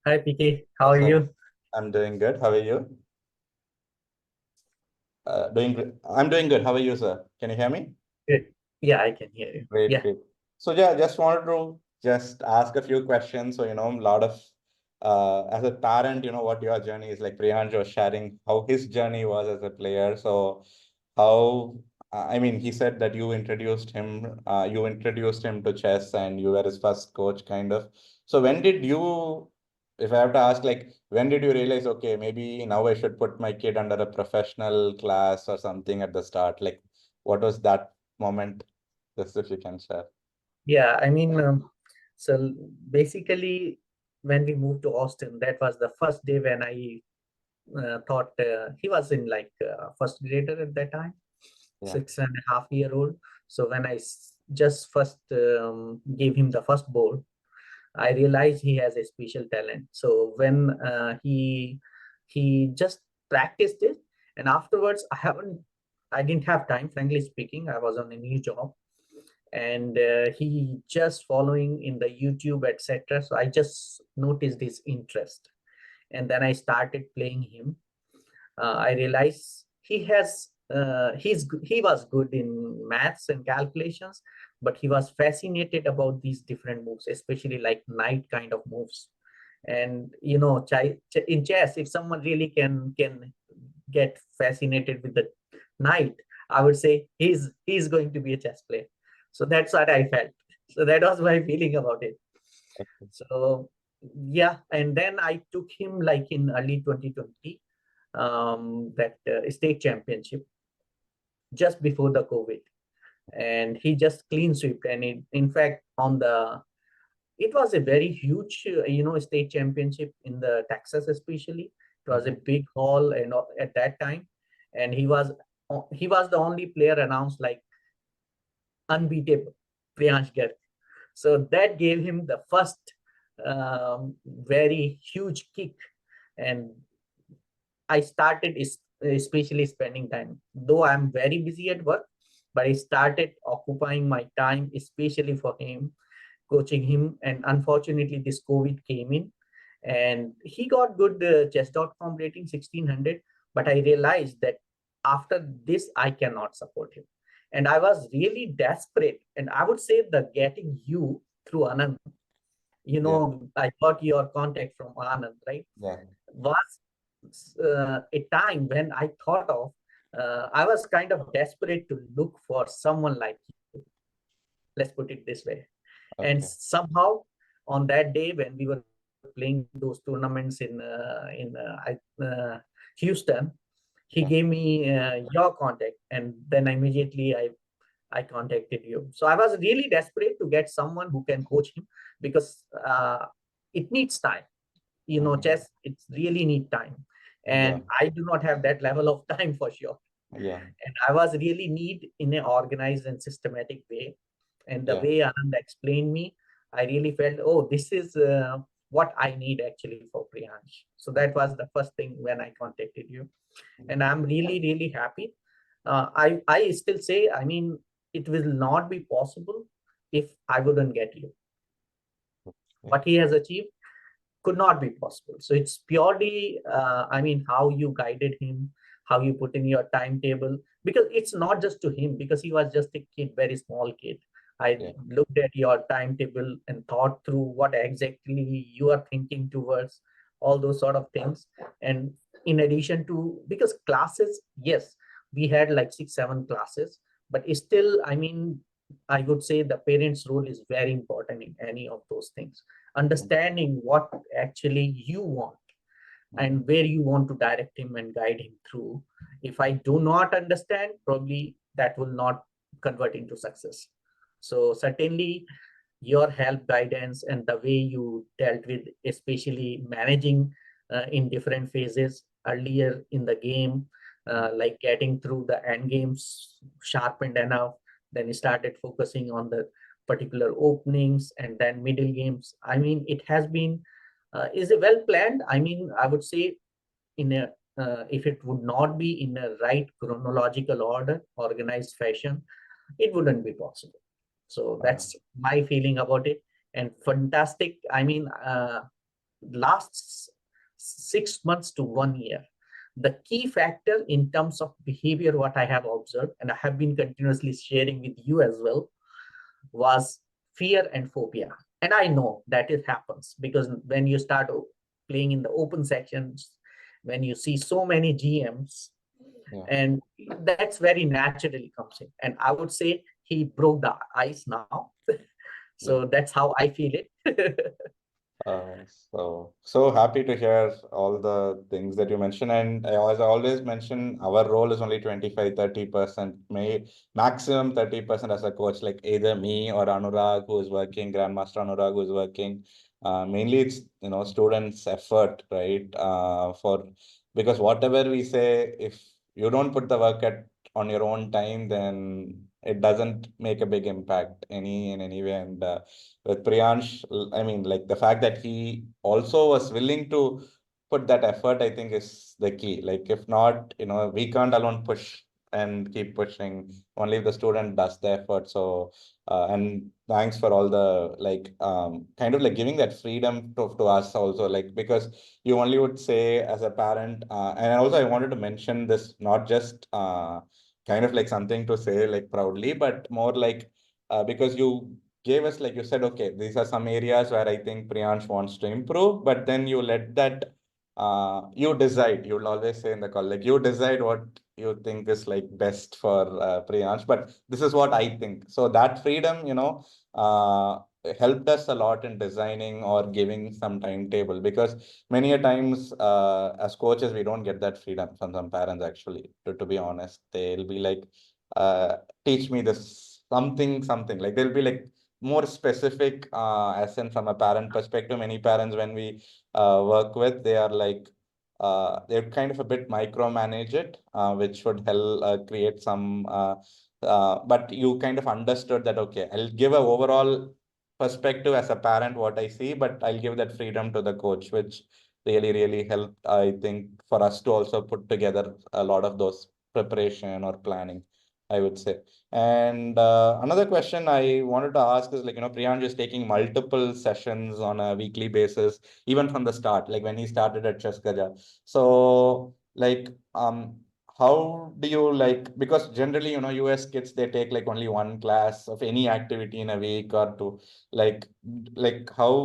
Hi PK, how Yes, are sir. you? I'm doing good. How are you? I'm doing good. How are you, sir? Can you hear me? Good. Yeah, I can hear you. Great, Yeah, great. So yeah, just wanted to just ask a few questions. So, a lot of as a parent, what your journey is like. Priyansh was sharing how his journey was as a player. So how I mean, he said that you introduced him to chess and you were his first coach, kind of. So when did you, if I have to ask, like, when did you realize, okay, maybe now I should put my kid under a professional class or something at the start? Like, what was that moment? Just if you can share. yeah. So basically, when we moved to Austin, that was the first day when I thought he was in like first grader at that time, Yeah. 6.5 year old. So when I just first gave him the first ball, I realized he has a special talent. So when he just practiced it, and afterwards I didn't have time. Frankly speaking, I was on a new job, and he just following in the YouTube, etc. So I just noticed his interest, and then I started playing him. I realized he was good in maths and calculations, but he was fascinated about these different moves, especially like knight kind of moves. And in chess, if someone really can get fascinated with the knight, I would say he's going to be a chess player. So that's what I felt. So that was my feeling about it. So yeah, and then I took him like in early 2020, that state championship just before the COVID, and he just clean swept. And in fact, it was a very huge, state championship in the Texas, especially. It was a Mhm. big hall, and at that time, and he was the only player announced like unbeatable, Priyansh Garg. So that gave him the first very huge kick, and I started especially spending time. Though I'm very busy at work, but I started occupying my time, especially for him, coaching him. And unfortunately, this COVID came in, and he got good chess.com rating 1600. But I realized that after this, I cannot support him. And I was really desperate. And I would say that getting you through Anand, Yeah. I got your contact from Anand, right? Yeah. Was a time when I thought of, I was kind of desperate to look for someone like you. Let's put it this way. And Okay. somehow on that day when we were playing those tournaments in Houston, he Yeah. gave me your contact, and then immediately I contacted you. So I was really desperate to get someone who can coach him, because it needs time. Mhm. Chess, it's really need time, Yeah. and I do not have that level of time for sure. Yeah. And I was really need in an organized and systematic way. And the Yeah. way Anand explained me, I really felt, oh, this is what I need actually for Priyansh. So that was the first thing when I contacted you, and I'm really really happy. I still say, it will not be possible if I wouldn't get you. Yeah. What he has achieved could not be possible. So it's purely, how you guided him, how you put in your timetable, because it's not just to him, because he was just a kid, very small kid. I Yeah. looked at your timetable and thought through what exactly you are thinking towards, all those sort of things. And in addition to, because classes, yes, we had like 6, 7 classes, but still, I would say the parents' role is very important in any of those things, Mhm. understanding what actually you want Mhm. and where you want to direct him and guide him through. If I do not understand, probably that will not convert into success. So certainly your help, guidance, and the way you dealt with especially managing in different phases earlier in the game, like getting through the end games sharpened enough, then he started focusing on the particular openings and then middle games. It has been is a well planned. I would say, in a if it would not be in a right chronological order, organized fashion, it wouldn't be possible. So Uh, that's my feeling about it. And fantastic. last 6 months to 1 year, the key factor in terms of behavior, what I have observed, and I have been continuously sharing with you as well, was fear and phobia. And I know that it happens because when you start playing in the open sections, when you see so many GMs, Yeah. and that's very naturally comes in. And I would say he broke the ice now. Yeah. So that's how I feel it. So happy to hear all the things that you mentioned. And as I always mention, our role is only 25-30%, may maximum 30% as a coach, like either me or Anurag, who is working, Grandmaster Anurag, who is working. Mainly it's, students' effort, right? Because whatever we say, if you don't put the work on your own time, then it doesn't make a big impact in any way. And with Priyansh, I mean, like the fact that he also was willing to put that effort, I think is the key. Like, if not, we can't alone push and keep pushing. Only if the student does the effort. So, and thanks for all the kind of like giving that freedom to us also, like, because you only would say as a parent, and also I wanted to mention this, not just kind of like something to say like proudly, but more like because you gave us, like you said, okay, these are some areas where I think Priyansh wants to improve, but then you let that, you decide, you'll always say in the call, like you decide what you think is like best for Priyansh, but this is what I think. So that freedom, helped us a lot in designing or giving some timetable, because many a times as coaches, we don't get that freedom from some parents actually, to be honest. They'll be like, uh, teach me this something, like they'll be like more specific, as in from a parent perspective. Many parents, when we work with, they are like, they're kind of a bit micromanage it, which would help create some, but you kind of understood that, okay, I'll give a overall perspective as a parent, what I see, but I'll give that freedom to the coach, which really helped, I think, for us to also put together a lot of those preparation or planning, I would say. And another question I wanted to ask is, like, Priyansh is taking multiple sessions on a weekly basis, even from the start, like when he started at Chess Gaja. So, like, how do you like, because generally, US kids, they take like only one class of any activity in a week or two, like, how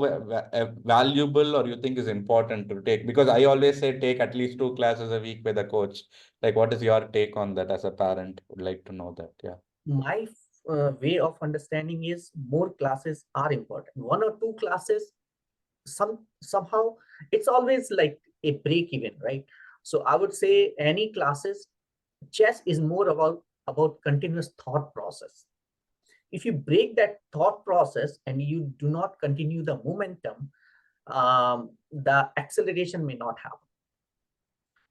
valuable or you think is important to take? Because I always say take at least 2 classes a week with a coach. Like, what is your take on that as a parent? Would like to know that. Yeah. My way of understanding is more classes are important. One or two classes, somehow it's always like a break even, right? So I would say any classes, chess is more about continuous thought process. If you break that thought process and you do not continue the momentum, the acceleration may not happen.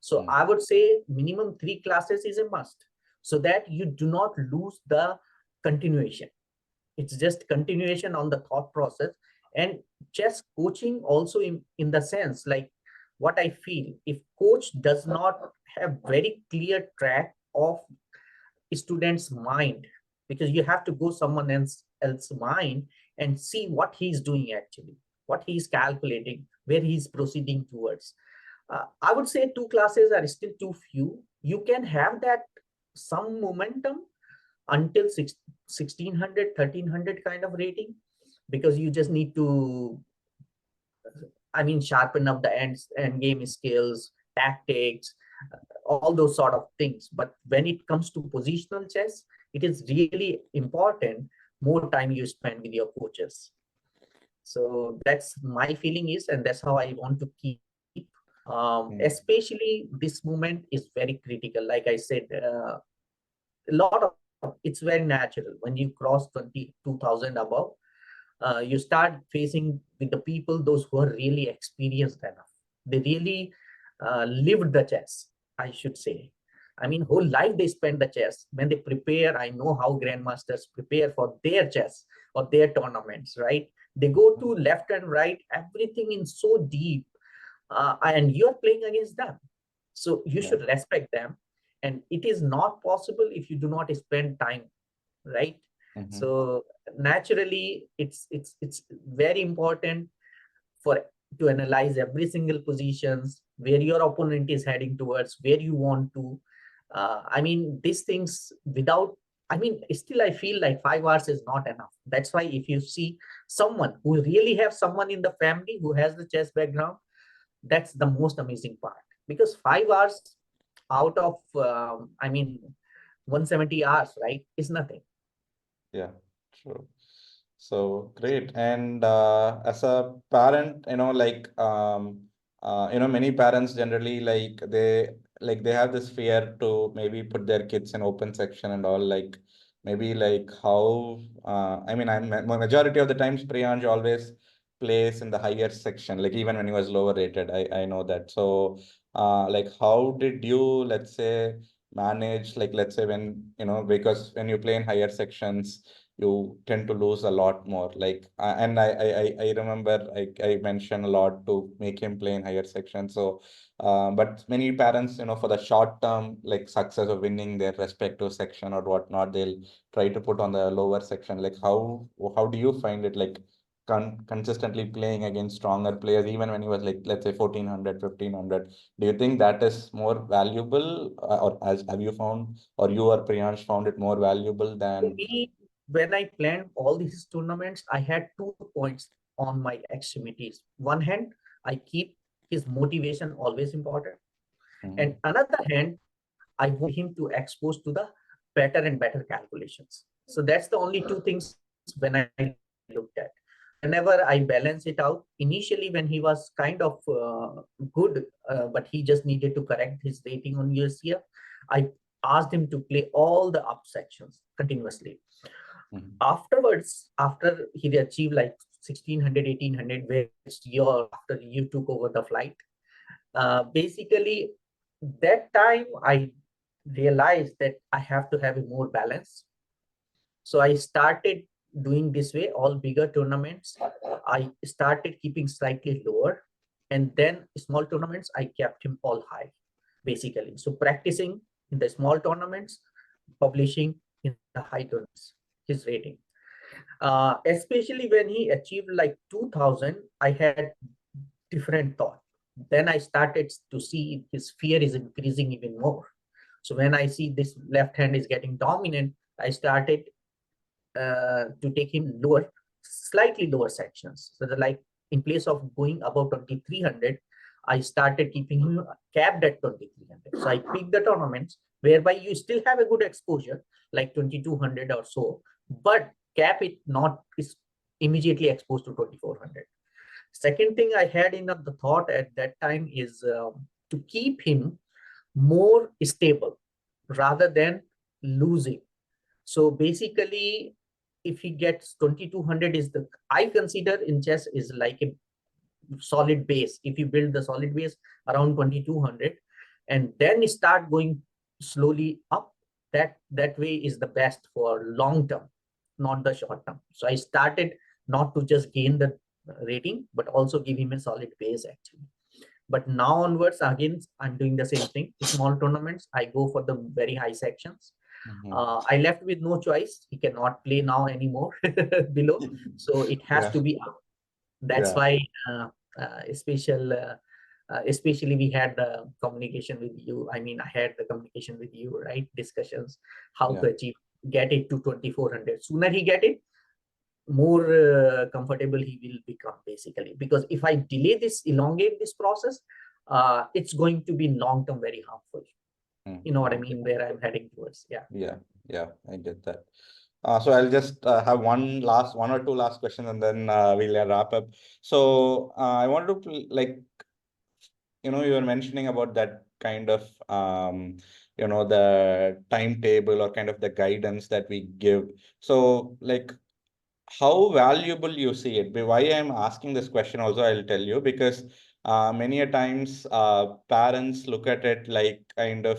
So Mm. I would say minimum 3 classes is a must, so that you do not lose the continuation. It's just continuation on the thought process. And chess coaching also, in the sense, like, what I feel, if coach does not have very clear track of student's mind, because you have to go someone else's mind and see what he's doing actually, what he's calculating, where he's proceeding towards. I would say 2 classes are still too few. You can have that some momentum until 1600, 1300 kind of rating, because you just need to, I mean, sharpen up the end game skills, tactics, all those sort of things. But when it comes to positional chess, it is really important more time you spend with your coaches. So that's my feeling is, and that's how I want to keep. Mm. Especially this moment is very critical. Like I said, a lot of, it's very natural when you cross 22,000 above. You start facing with the people, those who are really experienced enough. They really lived the chess, I should say. I mean, whole life they spend the chess. When they prepare, I know how grandmasters prepare for their chess or their tournaments, right? They go to left and right, everything in so deep, and you're playing against them. So you Yeah. should respect them. And it is not possible if you do not spend time, right? Mm-hmm. So naturally, it's very important for to analyze every single positions, where your opponent is heading towards, where you want to. I mean, these things without, I mean, still I feel like 5 hours is not enough. That's why if you see someone who really have someone in the family who has the chess background, that's the most amazing part. Because 5 hours out of, I mean, 170 hours, right, is nothing. Yeah, true. So great. And as a parent, many parents generally they have this fear to maybe put their kids in open section and all, like maybe like how I mean, majority of the times Priyansh always plays in the higher section, like even when he was lower rated. I know that. So like how did you, let's say, manage, like let's say when because when you play in higher sections you tend to lose a lot more, like and I remember I mentioned a lot to make him play in higher section. So but many parents, for the short term like success of winning their respective section or whatnot, they'll try to put on the lower section. Like how do you find it, like consistently playing against stronger players even when he was like, let's say, 1400, 1500? Do you think that is more valuable, or as have you found, or you or Priyansh found it more valuable For than? me, when I planned all these tournaments, I had 2 points on my extremities. One hand, I keep his motivation always important. And Mhm. another hand, I want him to expose to the better and better calculations. So that's the only two things when I looked at. Whenever I balance it out, initially when he was kind of good, but he just needed to correct his rating on USCF, I asked him to play all the up sections continuously. Mhm. Afterwards, after he achieved like 1600, 1800, which year after you took over the flight, basically that time I realized that I have to have a more balance. So I started doing this way, all bigger tournaments. I started keeping slightly lower, and then small tournaments, I kept him all high, basically. So practicing in the small tournaments, publishing in the high tournaments, his rating. Especially when he achieved like 2000, I had different thought. Then I started to see his fear is increasing even more. So when I see this left hand is getting dominant, I started to take him lower, slightly lower sections. So that like in place of going above 2300, I started keeping him capped at 2300. So I picked the tournaments whereby you still have a good exposure, like 2200 or so, but cap it not is immediately exposed to 2400. Second thing I had in the thought at that time is to keep him more stable rather than losing. So basically, if he gets 2200 is the, I consider in chess is like a solid base. If you build the solid base around 2200 and then start going slowly up, that way is the best for long term, not the short term. So I started not to just gain the rating, but also give him a solid base actually. But now onwards, again, I'm doing the same thing. Small tournaments, I go for the very high sections. Mhm. I left with no choice. He cannot play now anymore below, so it has Yeah, to be up. That's yeah, why especially we had the communication with you. I mean, I had the communication with you, right? Discussions how yeah. to achieve get it to 2400. Sooner he get it, more comfortable he will become basically. Because if I delay this, elongate this process, it's going to be long term very harmful. You know what I Okay. mean? Where I'm heading towards. Yeah. Yeah, yeah, I get that. So I'll just have one or two last questions, and then we'll wrap up. So I wanted to like, you were mentioning about that kind of the timetable or kind of the guidance that we give. So like how valuable you see it. Why I'm asking this question also, I'll tell you, because many a times parents look at it like kind of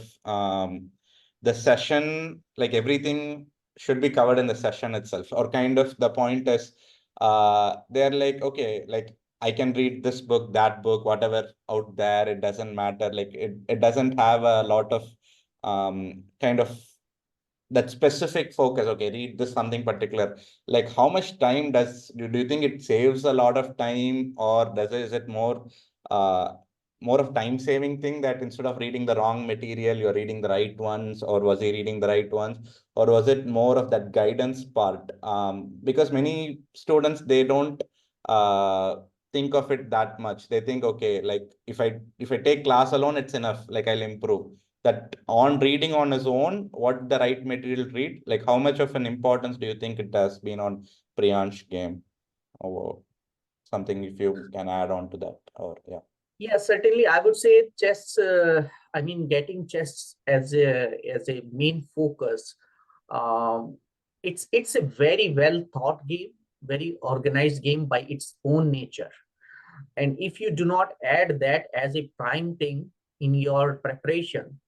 the session, like everything should be covered in the session itself, or kind of the point is they're like, okay, like I can read this book, that book, whatever out there, it doesn't matter. Like it doesn't have a lot of kind of that specific focus, okay, read this something particular, like how much time do you think it saves a lot of time, or is it uh more of time saving thing, that instead of reading the wrong material, you're reading the right ones, or was he reading the right ones, or was it more of that guidance part? Because many students, they don't uh think of it that much. They think, okay, like if I take class alone, it's enough, like I'll improve. That on reading on his own, what the right material to read, like how much of an importance do you think it has been on Priyansh game, or something if you can add on to that, or yeah. Yeah, certainly. I would say chess. I mean, getting chess as a main focus. Um, it's a very well thought game, very organized game by its own nature. And if you do not add that as a prime thing in your preparation,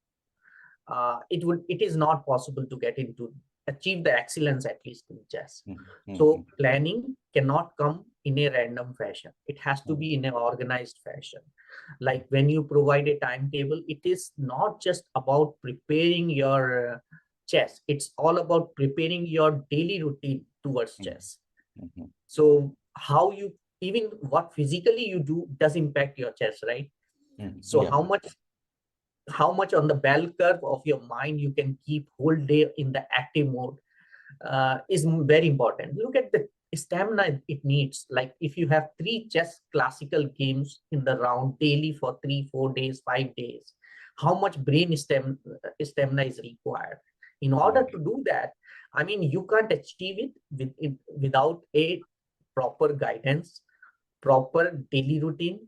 it is not possible to get into achieve the excellence, at least in chess. Mm-hmm. So planning cannot come in a random fashion. It has to be in an organized fashion. Like when you provide a timetable, it is not just about preparing your chess. It's all about preparing your daily routine towards chess. Mm-hmm. So how you, even what physically you do does impact your chess, right? So Yeah. how much on the bell curve of your mind you can keep whole day in the active mode is very important. Look at the stamina it needs. Like if you have three chess classical games in the round daily for 3 4 days 5 days, how much stamina is required in order to do that? I mean, you can't achieve it without a proper guidance, proper daily routine,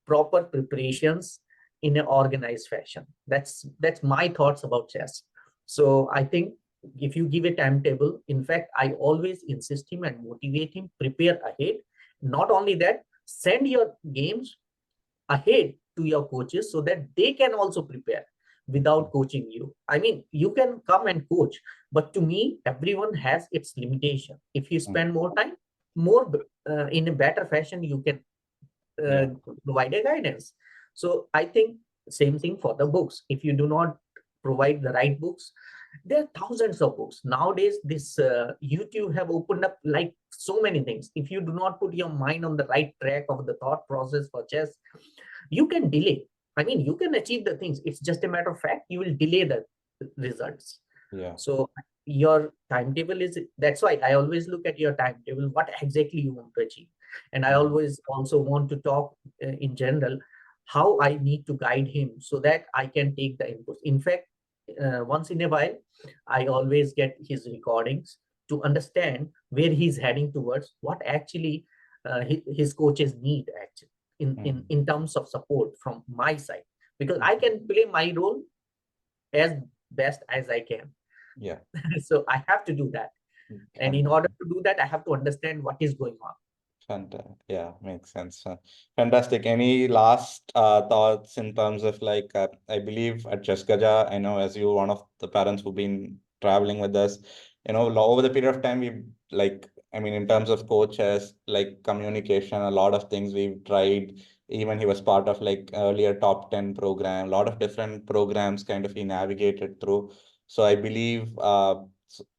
proper preparations in an organized fashion. That's my thoughts about chess. So I think if you give a timetable, in fact, I always insist him and motivate him, prepare ahead. Not only that, send your games ahead to your coaches so that they can also prepare without coaching you. I mean, you can come and coach, but to me, everyone has its limitation. If you spend more time, more in a better fashion, you can uh, Yeah. provide a guidance. So I think same thing for the books. If you do not provide the right books, there are thousands of books nowadays. This YouTube have opened up like so many things. If you do not put your mind on the right track of the thought process for chess, you can delay. I mean, you can achieve the things. It's just a matter of fact you will delay the results. Yeah. So your timetable is, that's why I always look at your timetable, what exactly you want to achieve. And I always also want to talk in general how I need to guide him so that I can take the inputs. In fact, once in a while, I always get his recordings to understand where he's heading towards, what actually his coaches need actually in terms of support from my side, because I can play my role as best as I can. Yeah. So I have to do that. And in order to do that, I have to understand what is going on. Fantastic. Yeah, makes sense. Fantastic. Any last thoughts in terms of like, I believe at Chess Gaja, I know as you one of the parents who've been traveling with us, over the period of time, we've like, I mean, in terms of coaches, like communication, a lot of things we've tried. Even he was part of like earlier top 10 program, a lot of different programs kind of he navigated through. So I believe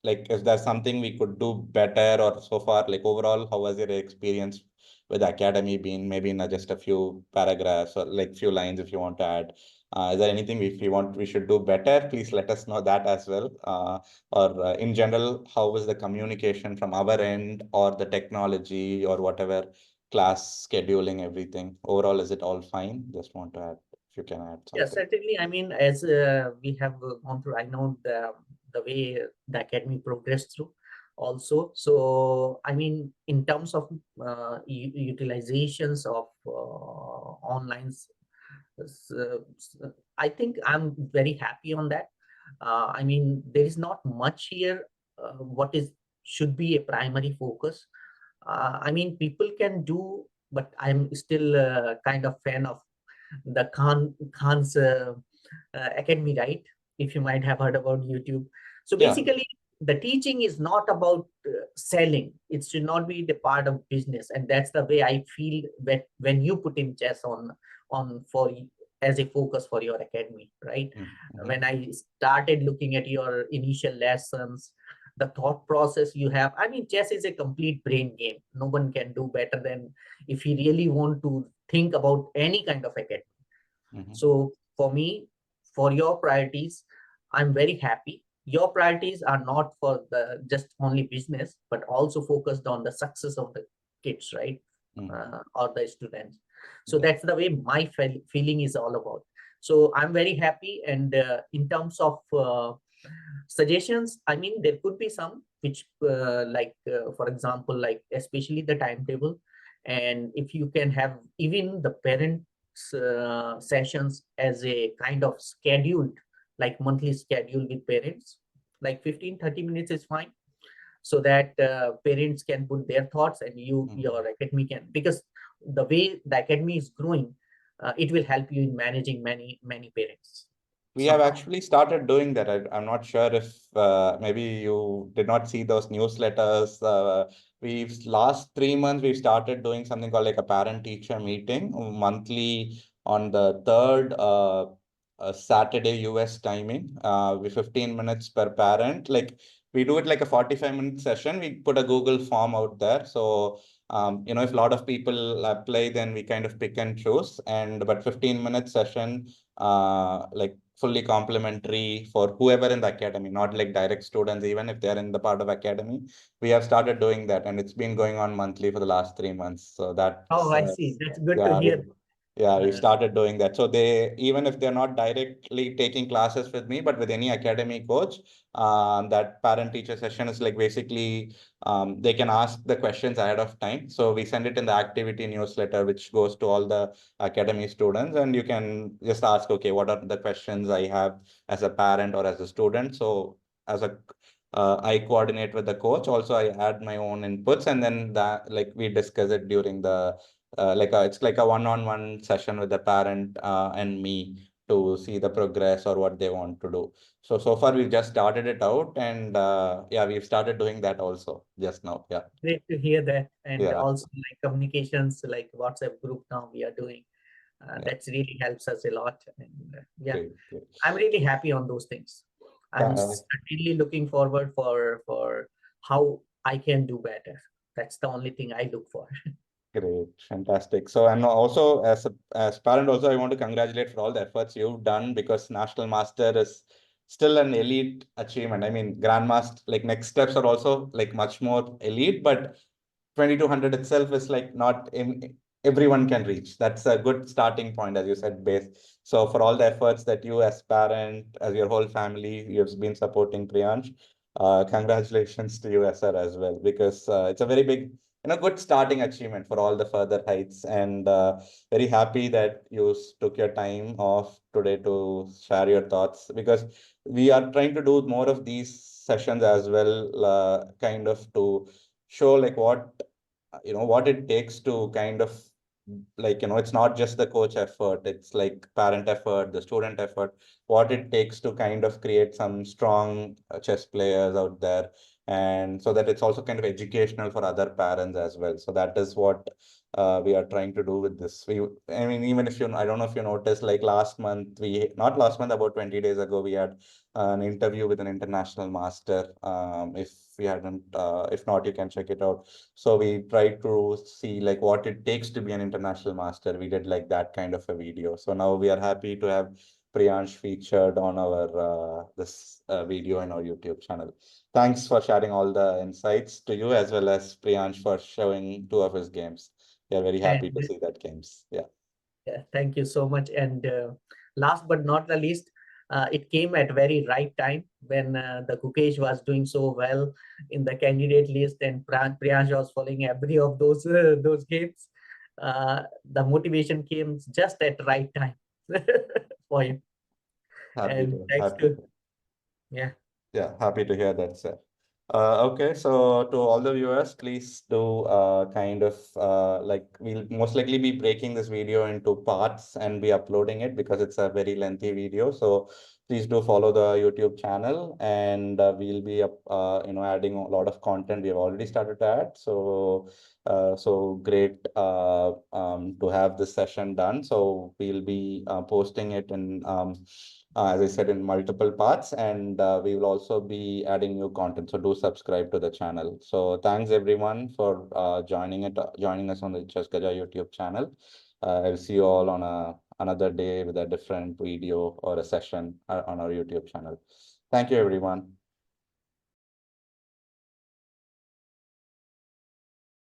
like is there something we could do better, or so far, like overall, how was your experience with the academy been? Maybe in just a few paragraphs or like few lines if you want to add. Is there anything we should do better? Please let us know that as well. Or in general, how was the communication from our end, or the technology, or whatever, class scheduling, everything? Overall, is it all fine? Just want to add, if you can add Yeah, something. certainly. I mean, as we have gone through, I know the way the academy progressed through also. So, I mean, in terms of utilizations of online, I think I'm very happy on that. I mean, there is not much here. What is should be a primary focus. I mean, people can do, but I'm still kind of fan of the Khan's Academy, right? If you might have heard about YouTube. So Yeah. basically, the teaching is not about selling. It should not be the part of business, and that's the way I feel that when you put in chess on for as a focus for your academy, right? Mm-hmm. When I started looking at your initial lessons, the thought process you have, I mean, chess is a complete brain game. No one can do better than if you really want to think about any kind of academy. Mm-hmm. So for me, for your priorities, I'm very happy. Your priorities are not for the just only business, but also focused on the success of the kids, right? Mm-hmm. Or the students. So Yeah. that's the way my feeling is all about. So I'm very happy. And in terms of suggestions, I mean, there could be some which, for example, like especially the timetable. And if you can have even the parent sessions as a kind of scheduled, like monthly schedule with parents, like 15-30 minutes is fine, so that parents can put their thoughts and Mm-hmm. your academy can, because the way the academy is growing, it will help you in managing many parents We have somehow. actually started doing that. I'm not sure if maybe you did not see those newsletters. We've last 3 months we've started doing something called like a parent-teacher meeting monthly on the third Saturday US timing. With 15 minutes per parent. Like we do it like a 45-minute session. We put a Google form out there. So if a lot of people apply, then we kind of pick and choose. And but 15-minute session, like fully complimentary for whoever in the academy, not like direct students, even if they're in the part of academy. We have started doing that, and it's been going on monthly for the last 3 months. So Oh, that's I see. That's good to yeah, hear. yeah, we uh, started doing that. So they, even if they're not directly taking classes with me, but with any academy coach, that parent teacher session is like basically they can ask the questions ahead of time. So we send it in the activity newsletter, which goes to all the academy students, and you can just ask, okay, what are the questions I have as a parent or as a student? So as a I coordinate with the coach. Also, I add my own inputs, and then that like we discuss it during the it's like a one-on-one session with the parent and me to see the progress or what they want to do. So far we've just started it out, and yeah, we've started doing that also just now. Yeah, Great to hear that. And yeah, also like communications, like WhatsApp group now we are doing. yeah. That's really helps us a lot. And yeah, Great, great. I'm really happy on those things. I'm Uh, really looking forward for how I can do better. That's the only thing I look for. Great, fantastic. So, and also as parent, also I want to congratulate for all the efforts you've done, because National Master is still an elite achievement. I mean, Grandmaster, like next steps are also like much more elite, but 2200 itself is like not everyone can reach. That's a good starting point, as you said, base. So for all the efforts that you as parent, as your whole family, you've been supporting Priyansh, congratulations to you, sir, as well, because it's a very big, good starting achievement for all the further heights. And very happy that you took your time off today to share your thoughts, because we are trying to do more of these sessions as well, kind of to show like what it takes to kind of like it's not just the coach effort, it's like parent effort, the student effort, what it takes to kind of create some strong chess players out there. And so that it's also kind of educational for other parents as well. So that is what we are trying to do with this. I mean, even if I don't know if you noticed, like last month, not last month, about 20 days ago, we had an interview with an international master. If we hadn't, if not, you can check it out. So we tried to see like what it takes to be an international master. We did like that kind of a video. So now we are happy to have Priyansh featured on our this video in our YouTube channel. Thanks for sharing all the insights to you, as well as Priyansh for showing two of his games. We are very happy to And see that games. Yeah. yeah, thank you so much. And last but not the least, it came at very right time when the Gukesh was doing so well in the candidate list, and Priyansh was following every of those games. The motivation came just at right time for him. Happy And to thanks happy to to yeah. yeah, happy to hear that, sir. Okay, so to all the viewers, please do kind of like we'll most likely be breaking this video into parts and be uploading it because it's a very lengthy video. So please do follow the YouTube channel, and we'll be adding a lot of content. We have already started to add. So so great to have this session done. So we'll be posting it in as I said, in multiple parts, and we will also be adding new content. So do subscribe to the channel. So thanks everyone for joining us on the Chess Gaja YouTube channel. I'll see you all on another day with a different video or a session on our YouTube channel. Thank you, everyone.